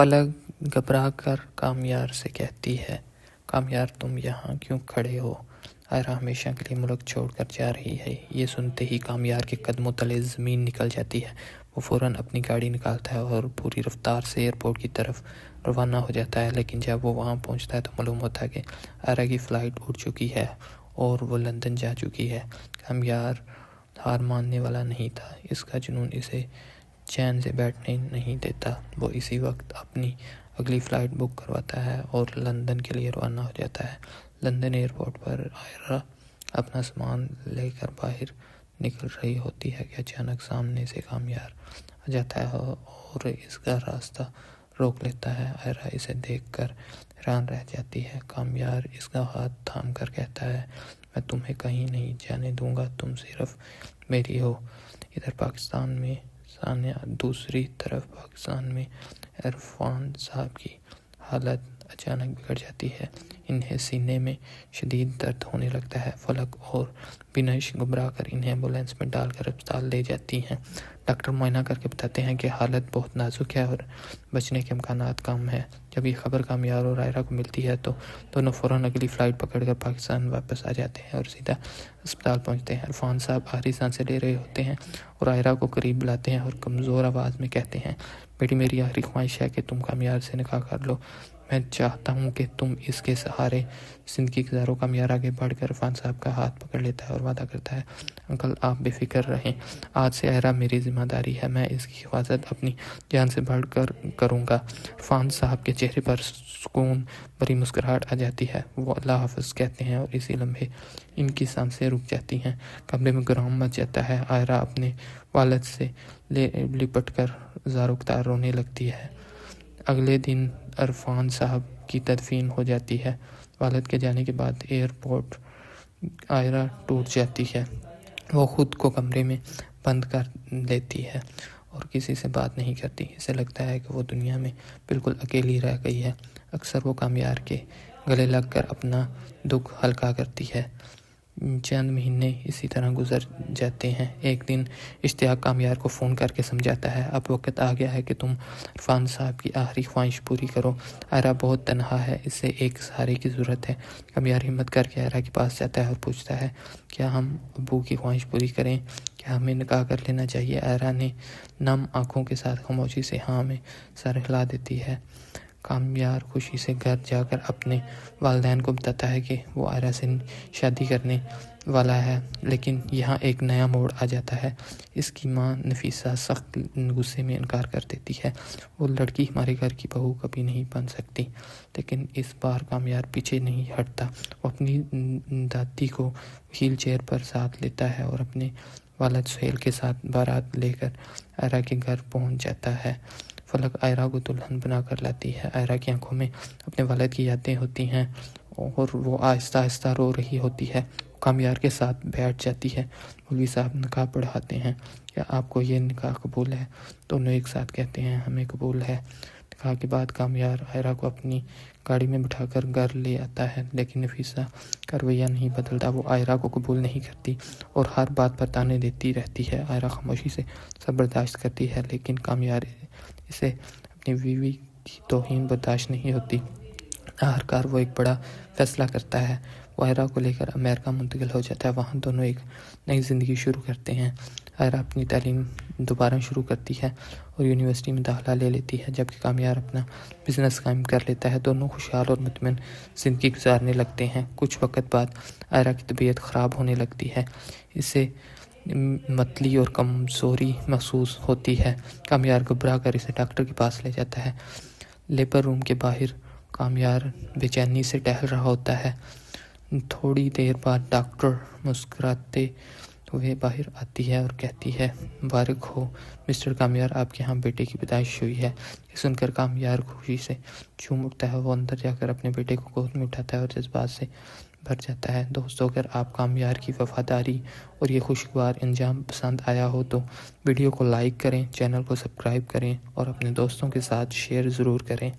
پلک گھبرا کر کامیار سے کہتی ہے، کامیار تم یہاں کیوں کھڑے ہو؟ عائرہ ہمیشہ کے لیے ملک چھوڑ کر جا رہی ہے۔ یہ سنتے ہی کامیار کے قدموں تلے زمین نکل جاتی ہے۔ وہ فوراً اپنی گاڑی نکالتا ہے اور پوری رفتار سے ایئرپورٹ کی طرف روانہ ہو جاتا ہے، لیکن جب وہ وہاں پہنچتا ہے تو معلوم ہوتا ہے کہ عائرہ کی فلائٹ اڑ چکی ہے اور وہ لندن جا چکی ہے۔ کامیار ہار ماننے والا نہیں تھا۔ اس کا جنون اسے چین سے بیٹھنے نہیں دیتا۔ وہ اسی وقت اپنی اگلی فلائٹ بک کرواتا ہے اور لندن کے لیے روانہ ہو جاتا ہے۔ لندن ایئرپورٹ پر عائرہ اپنا سامان لے کر باہر نکل رہی ہوتی ہے کہ اچانک سامنے سے کامیار آ جاتا ہے اور اس کا راستہ روک لیتا ہے۔ عائرہ اسے دیکھ کر حیران رہ جاتی ہے۔ کامیار اس کا ہاتھ تھام کر کہتا ہے، میں تمہیں کہیں نہیں جانے دوں گا، تم صرف میری ہو۔ ادھر پاکستان میں دوسری طرف پاکستان میں عرفان صاحب کی حالت اچانک بگڑ جاتی ہے۔ انہیں سینے میں شدید درد ہونے لگتا ہے۔ فلک اور بینش گھبرا کر انہیں ایمبولینس میں ڈال کر اسپتال لے جاتی ہیں۔ ڈاکٹر معائنہ کر کے بتاتے ہیں کہ حالت بہت نازک ہے اور بچنے کے امکانات کم ہیں۔ جب یہ خبر کامیار اور عائرہ کو ملتی ہے تو دونوں فوراً اگلی فلائٹ پکڑ کر پاکستان واپس آ جاتے ہیں اور سیدھا اسپتال پہنچتے ہیں۔ عرفان صاحب آخری سانسیں لے رہے ہوتے ہیں اور عائرہ کو قریب بلاتے ہیں اور کمزور آواز میں کہتے ہیں، بیٹی میری آخری خواہش ہے کہ تم کامیار سے نکاح کر لو۔ میں چاہتا ہوں کہ تم اس کے سہارے زندگی گزارو۔ کامیار آگے بڑھ کر عرفان صاحب کا ہاتھ پکڑ لیتا ہے اور وعدہ کرتا ہے، انکل آپ بے فکر رہیں، آج سے عائرہ میری ذمہ داری ہے، میں اس کی حفاظت اپنی جان سے بڑھ کر کروں گا۔ عرفان صاحب کے چہرے پر سکون بھری مسکراہٹ آ جاتی ہے۔ وہ اللہ حافظ کہتے ہیں اور اسی لمحے ان کی سانسیں رک جاتی ہیں۔ کمرے میں گرام مچ جاتا ہے۔ عائرہ اپنے والد سے لپٹ کر زاروکتار رونے لگتی ہے۔ اگلے دن عرفان صاحب کی تدفین ہو جاتی ہے۔ والد کے جانے کے بعد ایئرپورٹ عائرہ ٹوٹ جاتی ہے۔ وہ خود کو کمرے میں بند کر لیتی ہے اور کسی سے بات نہیں کرتی۔ اسے لگتا ہے کہ وہ دنیا میں بالکل اکیلی رہ گئی ہے۔ اکثر وہ کامیار کے گلے لگ کر اپنا دکھ ہلکا کرتی ہے۔ چند مہینے اسی طرح گزر جاتے ہیں۔ ایک دن اشتیاق کامیار کو فون کر کے سمجھاتا ہے، اب وقت آ گیا ہے کہ تم عرفان صاحب کی آخری خواہش پوری کرو۔ عائرہ بہت تنہا ہے، اسے ایک سہارے کی ضرورت ہے۔ کامیار ہمت کر کے عائرہ کے پاس جاتا ہے اور پوچھتا ہے، کیا ہم ابو کی خواہش پوری کریں؟ کیا ہمیں نکاح کر لینا چاہیے؟ عائرہ نے نم آنکھوں کے ساتھ خاموشی سے ہاں میں سر ہلا دیتی ہے۔ کامیار خوشی سے گھر جا کر اپنے والدین کو بتاتا ہے کہ وہ عائرہ سے شادی کرنے والا ہے، لیکن یہاں ایک نیا موڑ آ جاتا ہے۔ اس کی ماں نفیسہ سخت غصے میں انکار کر دیتی ہے، وہ لڑکی ہمارے گھر کی بہو کبھی نہیں بن سکتی۔ لیکن اس بار کامیار پیچھے نہیں ہٹتا۔ وہ اپنی دادی کو وہیل چیئر پر ساتھ لیتا ہے اور اپنے والد سہیل کے ساتھ بارات لے کر عائرہ کے گھر پہنچ جاتا ہے۔ فلک عائرہ کو دلہن بنا کر لاتی ہے۔ عائرہ کی آنکھوں میں اپنے والد کی یادیں ہوتی ہیں اور وہ آہستہ آہستہ رو رہی ہوتی ہے۔ کامیار کے ساتھ بیٹھ جاتی ہے۔ مولوی صاحب نکاح پڑھاتے ہیں، کیا آپ کو یہ نکاح قبول ہے؟ دونوں ایک ساتھ کہتے ہیں، ہمیں قبول ہے۔ نکاح کے بعد کامیار عائرہ کو اپنی گاڑی میں بٹھا کر گھر لے آتا ہے، لیکن نفیسہ کا رویہ نہیں بدلتا۔ وہ عائرہ کو قبول نہیں کرتی اور ہر بات پر طعنے دیتی رہتی ہے۔ عائرہ خاموشی سے سب برداشت کرتی ہے، لیکن کامیار اسے اپنی بیوی کی توہین برداشت نہیں ہوتی۔ آخرکار وہ ایک بڑا فیصلہ کرتا ہے۔ وہ عائرہ کو لے کر امریکہ منتقل ہو جاتا ہے۔ وہاں دونوں ایک نئی زندگی شروع کرتے ہیں۔ عائرہ اپنی تعلیم دوبارہ شروع کرتی ہے اور یونیورسٹی میں داخلہ لے لیتی ہے، جبکہ کامیار اپنا بزنس قائم کر لیتا ہے۔ دونوں خوشحال اور مطمئن زندگی گزارنے لگتے ہیں۔ کچھ وقت بعد عائرہ کی طبیعت خراب ہونے لگتی ہے۔ اسے متلی اور کمزوری محسوس ہوتی ہے۔ کامیار گھبرا کر اسے ڈاکٹر کے پاس لے جاتا ہے۔ لیبر روم کے باہر کامیار بے چینی سے ٹہل رہا ہوتا ہے۔ تھوڑی دیر بعد ڈاکٹر مسکراتے ہوئے باہر آتی ہے اور کہتی ہے، مبارک ہو مسٹر کامیار، آپ کے ہاں بیٹے کی پیدائش ہوئی ہے۔ یہ سن کر کامیار خوشی سے جھوم اٹھتا ہے۔ وہ اندر جا کر اپنے بیٹے کو گود میں اٹھاتا ہے اور جذبات سے بھر جاتا ہے۔ دوستو، اگر آپ کامیار کی وفاداری اور یہ خوشگوار انجام پسند آیا ہو تو ویڈیو کو لائک کریں، چینل کو سبسکرائب کریں اور اپنے دوستوں کے ساتھ شیئر ضرور کریں۔